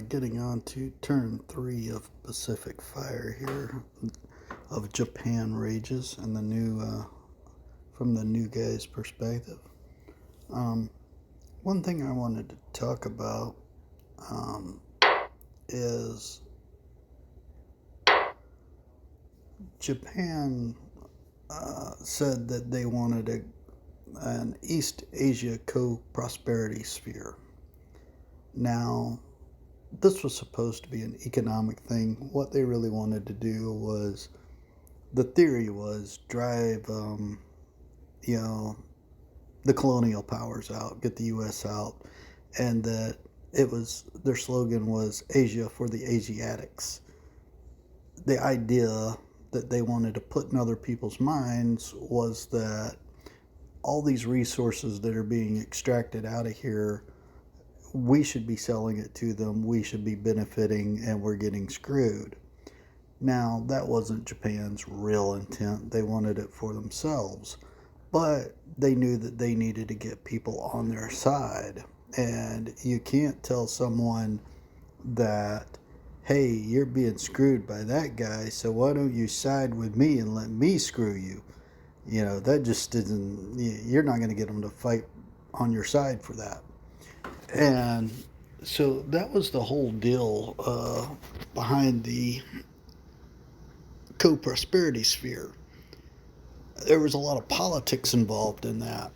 getting on to turn 3 of Pacific Fire here, of Japan Rages, and the new, from the new guy's perspective. Um, One thing I wanted to talk about um, is Japan said that they wanted an East Asia co-prosperity sphere. Now, this was supposed to be an economic thing. What they really wanted to do was, the theory was drive, you know, the colonial powers out, get the U.S. out, and that it was, their slogan was Asia for the Asiatics. The idea that they wanted to put in other people's minds was that all these resources that are being extracted out of here, we should be selling it to them, we should be benefiting, and we're getting screwed. Now, that wasn't Japan's real intent. They wanted it for themselves. But they knew that they needed to get people on their side. And you can't tell someone that, hey, you're being screwed by that guy, so why don't you side with me and let me screw you? You know, that just isn't, you're not going to get them to fight on your side for that. And so that was the whole deal behind the co-prosperity sphere. There was a lot of politics involved in that.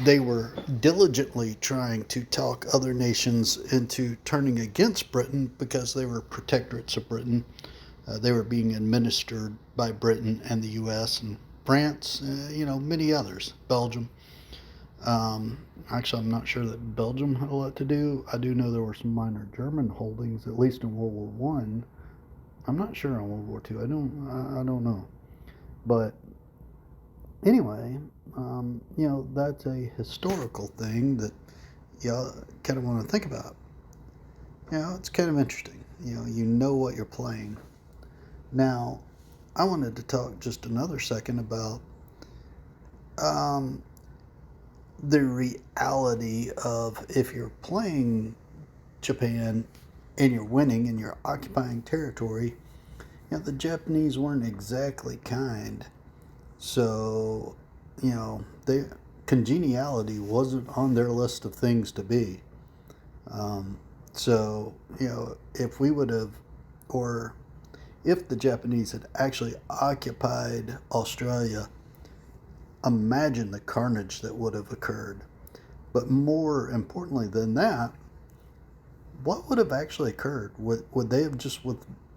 They were diligently trying to talk other nations into turning against Britain because they were protectorates of Britain. They were being administered by Britain and the U.S. and France, many others, Belgium. Actually, I'm not sure that Belgium had a lot to do. I do know there were some minor German holdings, at least in World War One. I'm not sure on World War Two. I don't know. But anyway, that's a historical thing that you kind of want to think about. It's kind of interesting. You know what you're playing. Now, I wanted to talk just another second about the reality of, if you're playing Japan and you're winning and you're occupying territory, the Japanese weren't exactly kind. So, congeniality wasn't on their list of things to be. If we would have, or if the Japanese had actually occupied Australia, imagine the carnage that would have occurred. But more importantly than that, what would have actually occurred? Would they have just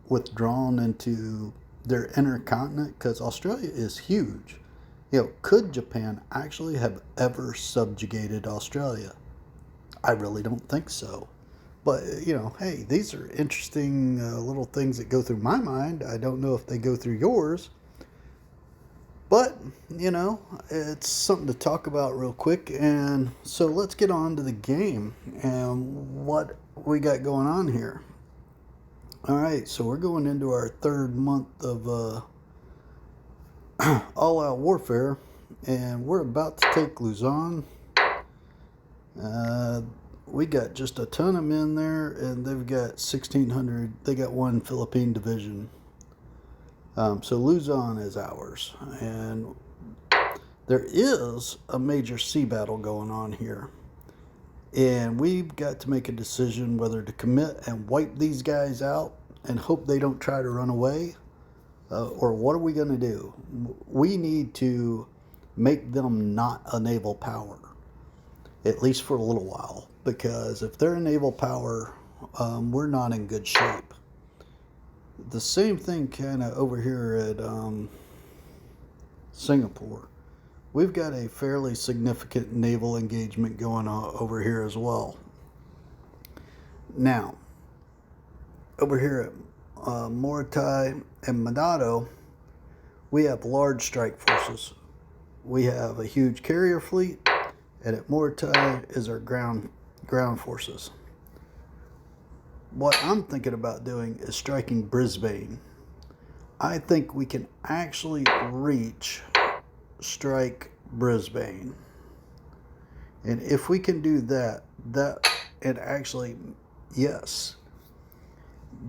withdrawn into their inner continent? Because Australia is huge. Could Japan actually have ever subjugated Australia? I really don't think so. But, hey, these are interesting little things that go through my mind. I don't know if they go through yours. But, it's something to talk about real quick. And so let's get on to the game and what we got going on here. All right, so we're going into our third month of all-out warfare, and we're about to take Luzon. We got just a ton of men there, and they've got 1,600. They got one Philippine division. So Luzon is ours, and there is a major sea battle going on here. And we've got to make a decision whether to commit and wipe these guys out and hope they don't try to run away, or what are we going to do? We need to make them not a naval power, at least for a little while, because if they're a naval power, we're not in good shape. The same thing kind of over here at Singapore. We've got a fairly significant naval engagement going on over here as well. Now, over here at Morotai and Manado, we have large strike forces. We have a huge carrier fleet, and at Morotai is our ground forces. What I'm thinking about doing is striking Brisbane. I think we can actually strike Brisbane. And if we can do that, and actually, yes,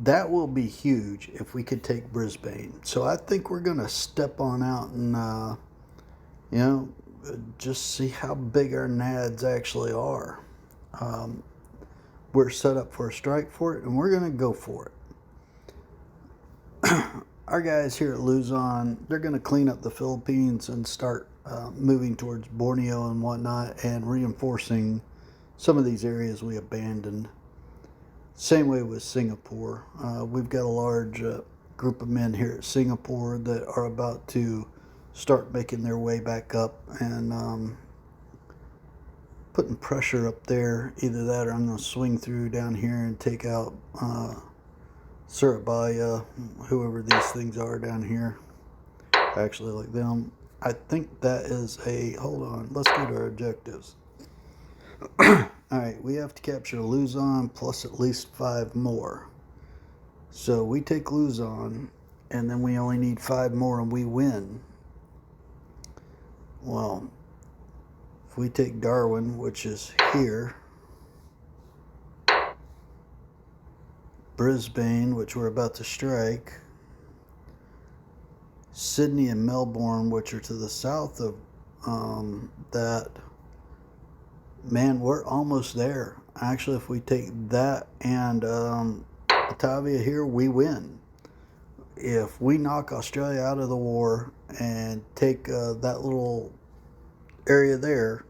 that will be huge if we could take Brisbane. So I think we're going to step on out and, you know, just see how big our nads actually are. Um, we're set up for a strike for it, and we're going to go for it. Our guys here at Luzon, they're going to clean up the Philippines and start moving towards Borneo and whatnot and reinforcing some of these areas we abandoned. Same way with Singapore. We've got a large group of men here at Singapore that are about to start making their way back up and putting pressure up there. Either that or I'm going to swing through down here and take out Surabaya, whoever these things are down here. I actually like them. I think that is a, hold on, let's go to our objectives. Alright, we have to capture Luzon plus at least 5 more. So we take Luzon, and then we only need 5 more and we win. Well, if we take Darwin, which is here, Brisbane, which we're about to strike, Sydney and Melbourne, which are to the south of that, man, we're almost there. Actually, if we take that and Batavia here, we win. If we knock Australia out of the war and take that little area there,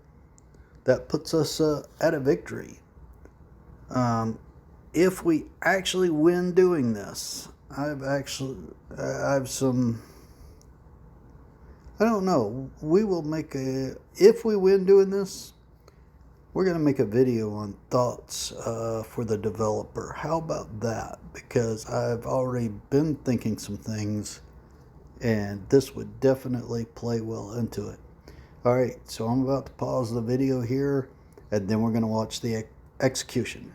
that puts us at a victory. If we actually win doing this, I have some, I don't know. We will make a, if we win doing this, we're going to make a video on thoughts for the developer. How about that? Because I've already been thinking some things, and this would definitely play well into it. All right, so I'm about to pause the video here, and then we're going to watch the execution.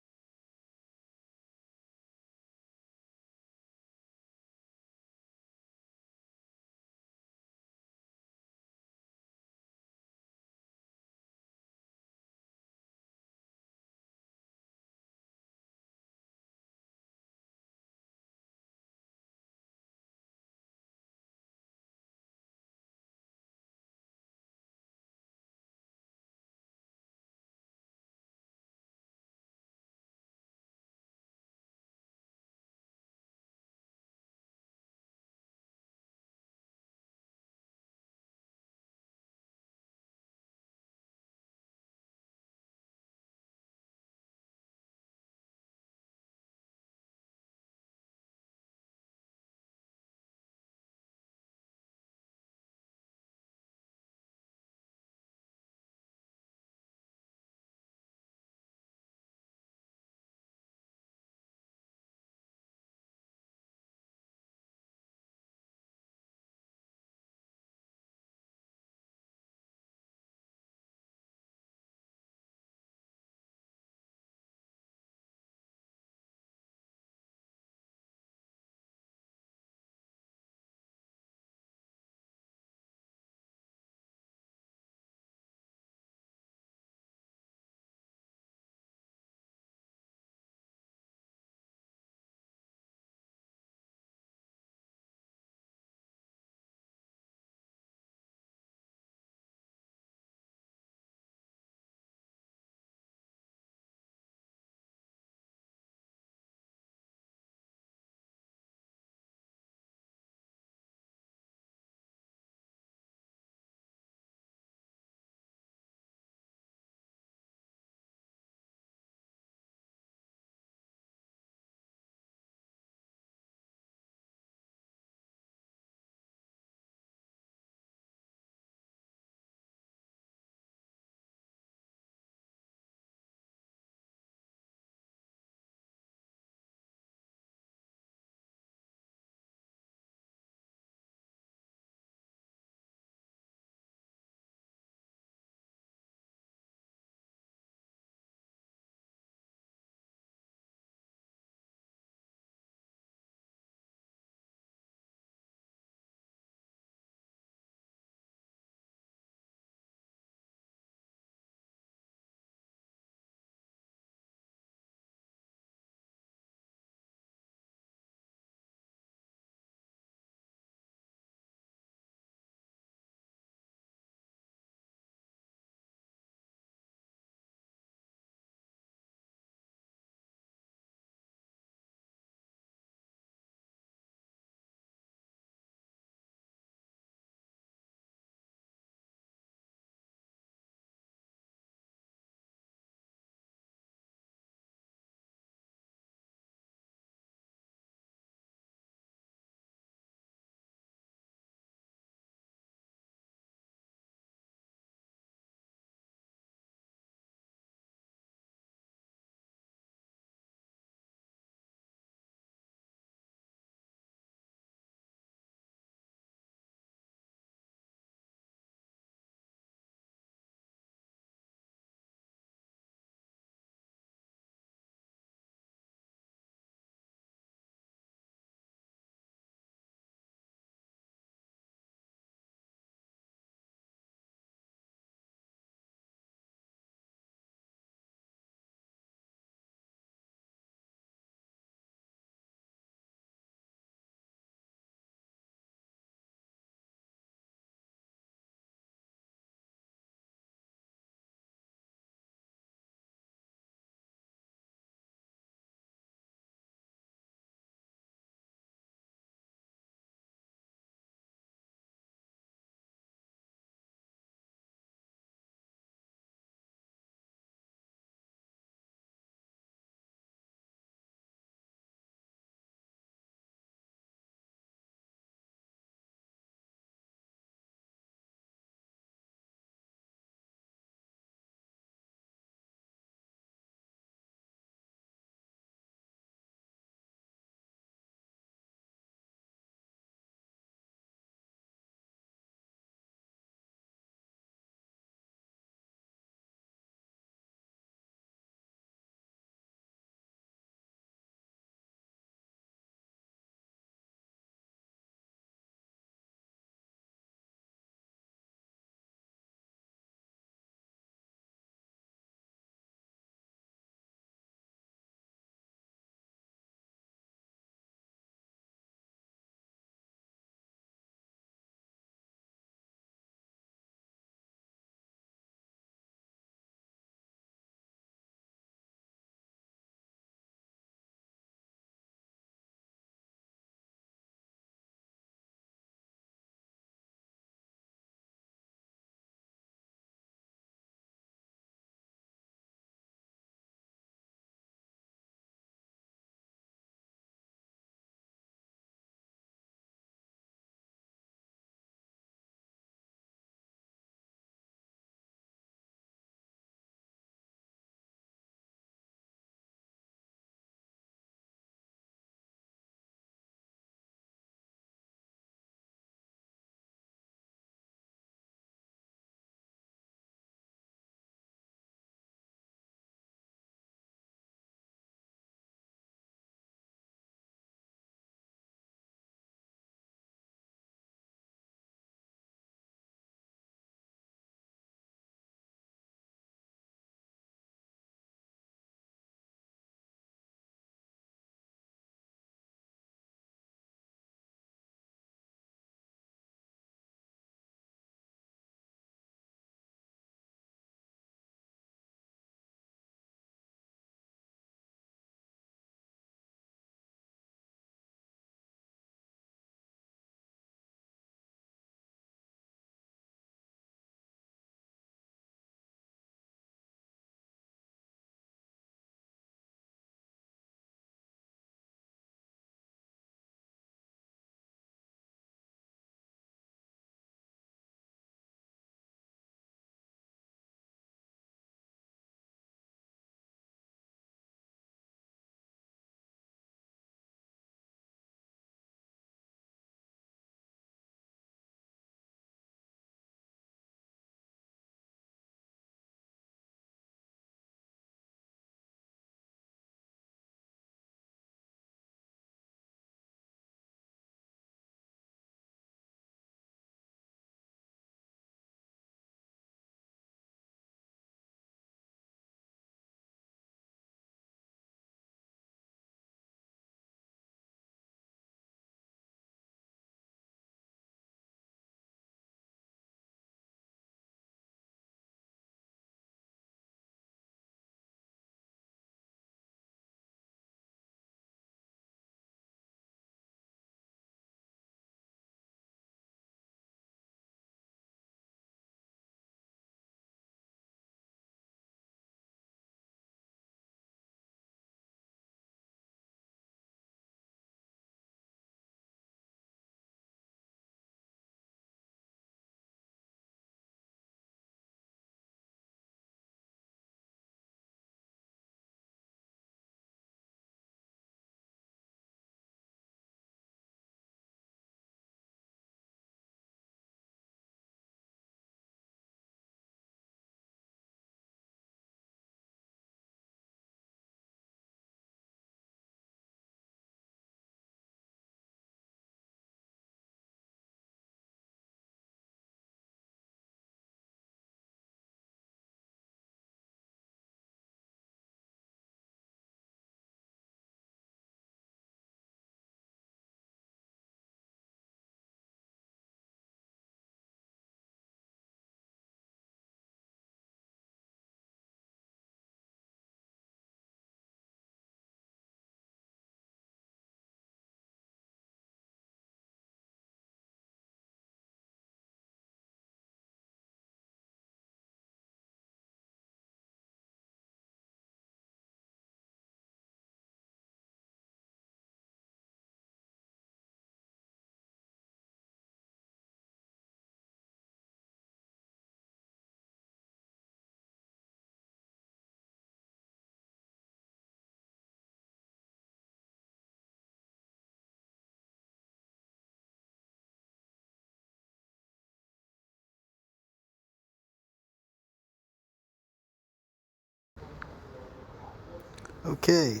Okay,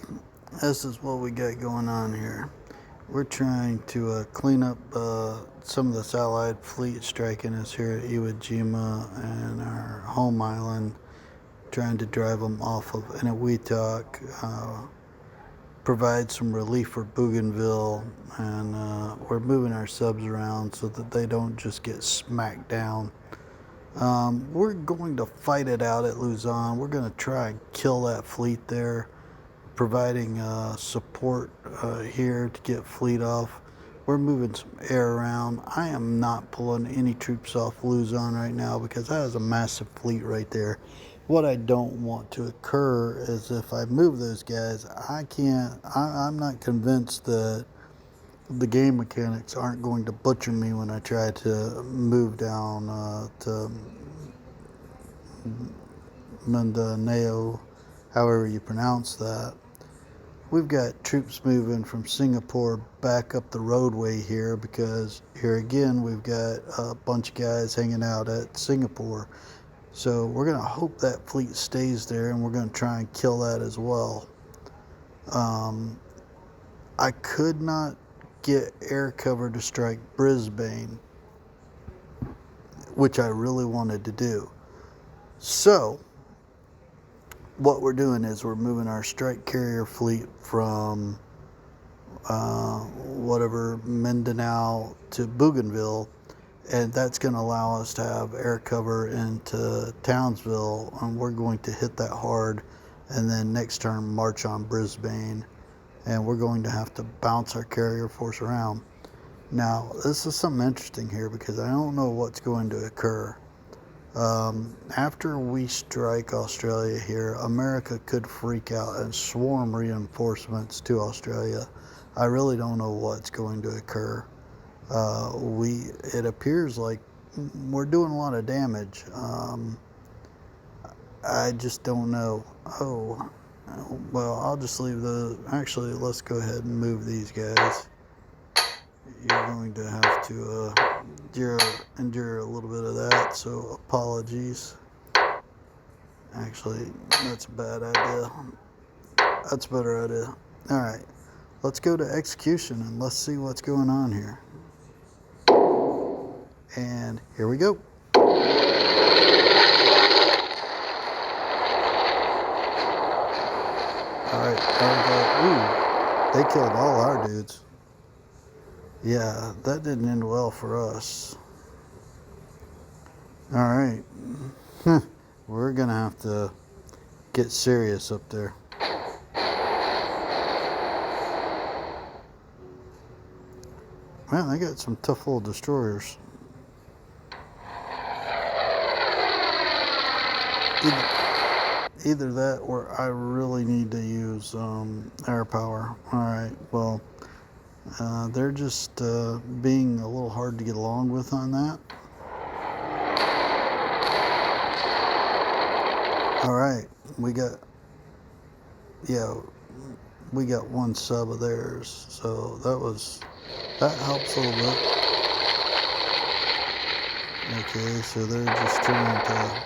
this is what we got going on here. We're trying to clean up some of this Allied fleet striking us here at Iwo Jima and our home island, trying to drive them off of Inuiatak, provide some relief for Bougainville, and we're moving our subs around so that they don't just get smacked down. We're going to fight it out at Luzon. We're going to try and kill that fleet there, providing support here to get fleet off. We're moving some air around. I am not pulling any troops off Luzon right now because that is a massive fleet right there. What I don't want to occur is if I move those guys, I'm not convinced that the game mechanics aren't going to butcher me when I try to move down to Mindanao, however you pronounce that. We've got troops moving from Singapore back up the roadway here because here again we've got a bunch of guys hanging out at Singapore. So we're going to hope that fleet stays there, and we're going to try and kill that as well. I could not get air cover to strike Brisbane, which I really wanted to do. So what we're doing is we're moving our strike carrier fleet from Mindanao to Bougainville, and that's going to allow us to have air cover into Townsville, and we're going to hit that hard, and then next turn march on Brisbane, and we're going to have to bounce our carrier force around. Now, this is something interesting here because I don't know what's going to occur. After we strike Australia here, America could freak out and swarm reinforcements to Australia. I really don't know what's going to occur. It appears like we're doing a lot of damage. I just don't know. Oh, well, I'll just leave actually, let's go ahead and move these guys. You're going to have to endure a little bit of that, so apologies. Actually, that's a bad idea. That's a better idea. All right, let's go to execution and let's see what's going on here. And here we go. All right, ooh, they killed all our dudes. Yeah, that didn't end well for us. All right, we're gonna have to get serious up there. Man, they got some tough little destroyers. Either that or I really need to use air power. All right, well, they're just being a little hard to get along with on that. All right, we got one sub of theirs, so that helps a little bit. Okay, so they're just trying to.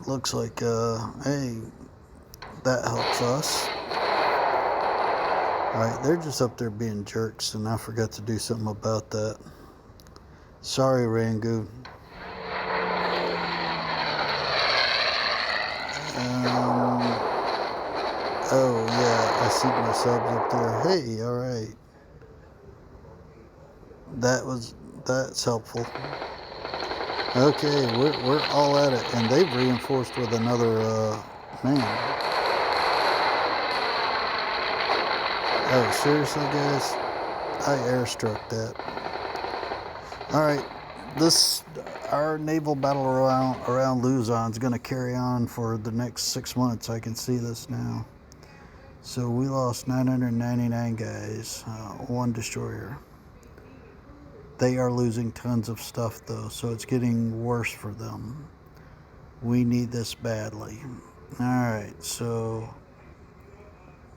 Looks like hey, that helps us. All right, they're just up there being jerks, and I forgot to do something about that. Sorry, Rangoon. Oh yeah, I see my subs up there. Hey, all right. That's helpful. Okay, we're all at it, and they've reinforced with another man. Oh, seriously, guys? I airstruck that. All right, our naval battle around Luzon is going to carry on for the next 6 months. I can see this now. So we lost 999 guys, one destroyer. They are losing tons of stuff though, so it's getting worse for them. We need this badly. All right, so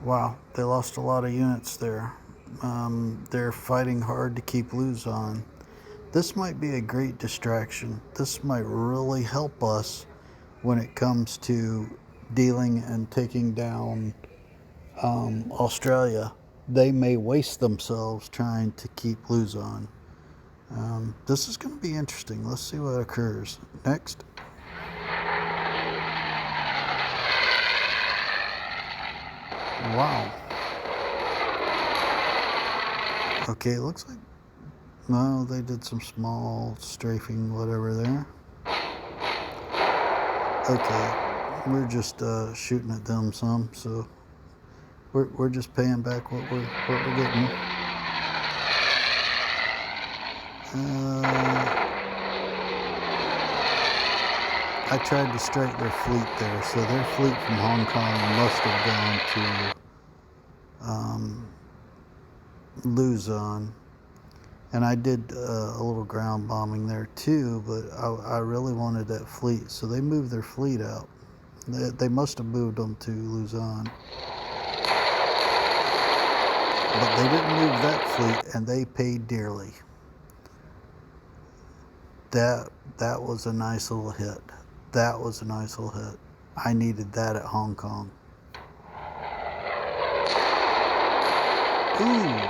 wow, they lost a lot of units there. They're fighting hard to keep Luzon. This might be a great distraction. This might really help us when it comes to dealing and taking down Australia, they may waste themselves trying to keep Luzon. This is going to be interesting. Let's see what occurs next. Wow. Okay, it looks like, well, they did some small strafing, whatever there. Okay, we're just shooting at them some, so we're just paying back what we're getting. I tried to strike their fleet there, so their fleet from Hong Kong must have gone to Luzon. And I did a little ground bombing there too, but I really wanted that fleet, so they moved their fleet out. They must have moved them to Luzon. But they didn't move that fleet, and they paid dearly. That was a nice little hit. That was a nice little hit. I needed that at Hong Kong. Ooh.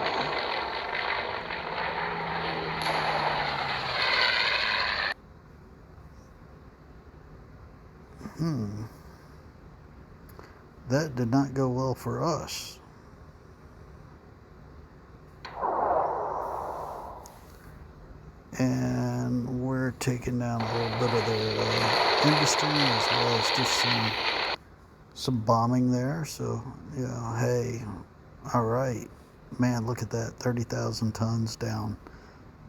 That did not go well for us. And we're taking down a little bit of their industry as well as just some bombing there. So, yeah, hey, all right. Man, look at that, 30,000 tons down.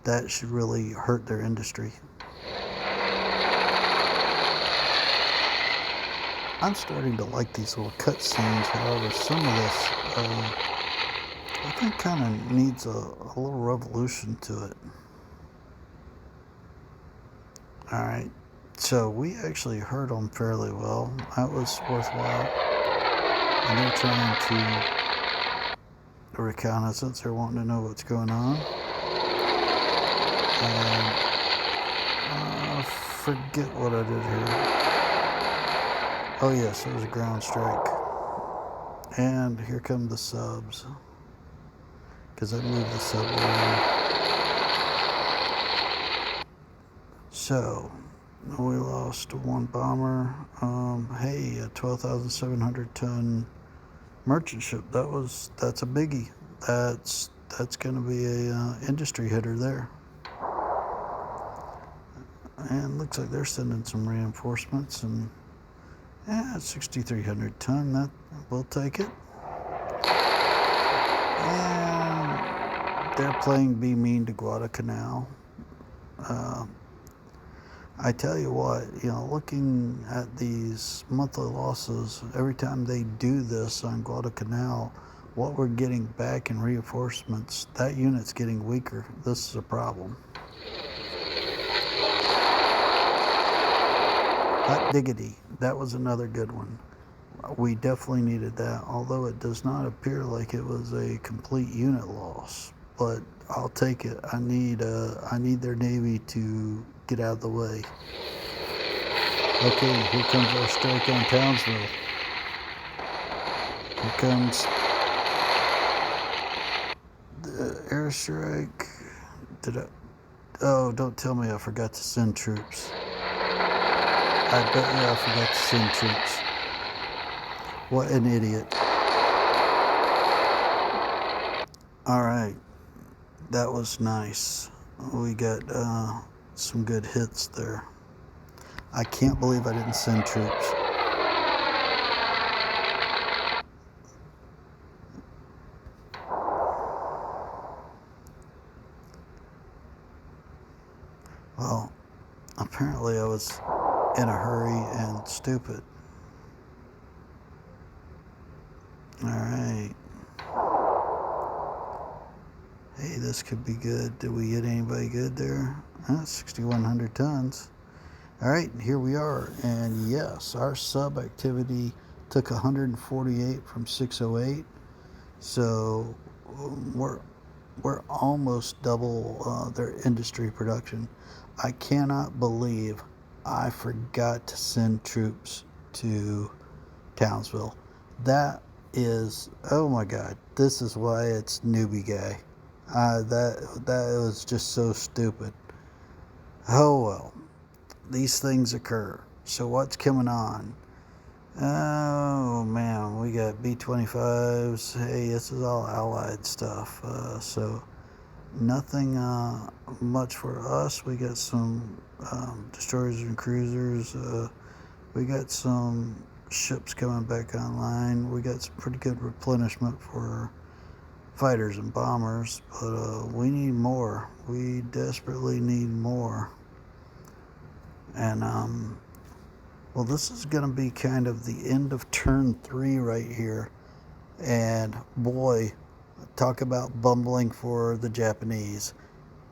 That should really hurt their industry. I'm starting to like these little cut scenes. However, some of this, I think, kind of needs a little revolution to it. All right, so we actually heard them fairly well. That was worthwhile. And they're trying to reconnaissance. They're wanting to know what's going on. And I forget what I did here. Oh yes, it was a ground strike. And here come the subs. Because I moved the sub around. So, we lost one bomber. Hey, a 12,700 ton merchant ship. That's a biggie. That's going to be a industry hitter there. And looks like they're sending some reinforcements, and 6,300 ton. That we'll take it. And they're playing Be Mean to Guadalcanal. I tell you what, looking at these monthly losses, every time they do this on Guadalcanal, what we're getting back in reinforcements, that unit's getting weaker. This is a problem. Hot diggity, that was another good one. We definitely needed that, although it does not appear like it was a complete unit loss. But I'll take it. I need their Navy to get out of the way. Okay, here comes our strike on Townsville. Here comes the airstrike. Oh, don't tell me I forgot to send troops. I bet you I forgot to send troops. What an idiot. All right, that was nice. We got some good hits there. I can't believe I didn't send troops. Well, apparently I was in a hurry and stupid. All right. Hey, this could be good. Did we get anybody good there? 6,100 tons. All right, here we are. And yes, our sub activity took 148 from 608. So we're almost double their industry production. I cannot believe I forgot to send troops to Townsville. That is, oh my God, this is why it's newbie guy. That was just so stupid. Oh well, these things occur. So what's coming on? Oh man, we got B-25s. Hey, this is all Allied stuff. So nothing much for us. We got some destroyers and cruisers. We got some ships coming back online. We got some pretty good replenishment for fighters and bombers, but we need more. We desperately need more. And well, this is going to be kind of the end of turn 3 right here. And boy, talk about bumbling for the Japanese.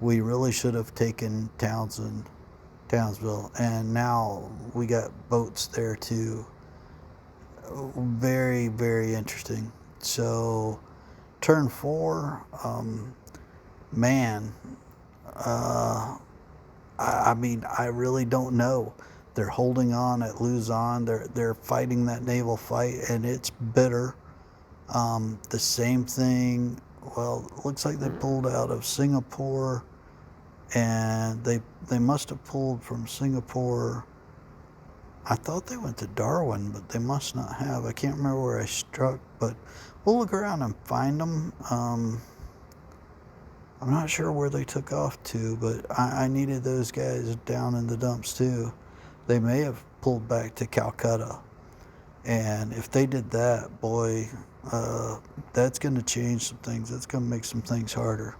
We really should have taken Townsville, and now we got boats there too. Very, very interesting. So, turn 4, man, I mean, I really don't know. They're holding on at Luzon. They're fighting that naval fight, and it's bitter. The same thing. Well, it looks like they pulled out of Singapore, and they must have pulled from Singapore. I thought they went to Darwin, but they must not have. I can't remember where I struck, but we'll look around and find them. I'm not sure where they took off to, but I needed those guys down in the dumps too. They may have pulled back to Calcutta. And if they did that, boy, that's going to change some things. That's going to make some things harder.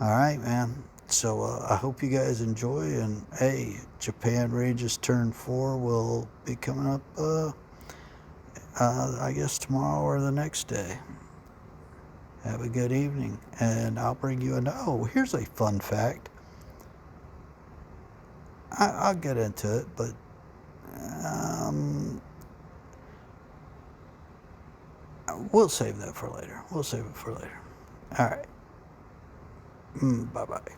All right, man. So I hope you guys enjoy. And hey, Japan Rages Turn 4 will be coming up, I guess, tomorrow or the next day. Have a good evening. And I'll bring you oh, here's a fun fact. I'll get into it, but we'll save that for later. We'll save it for later. All right. Bye-bye.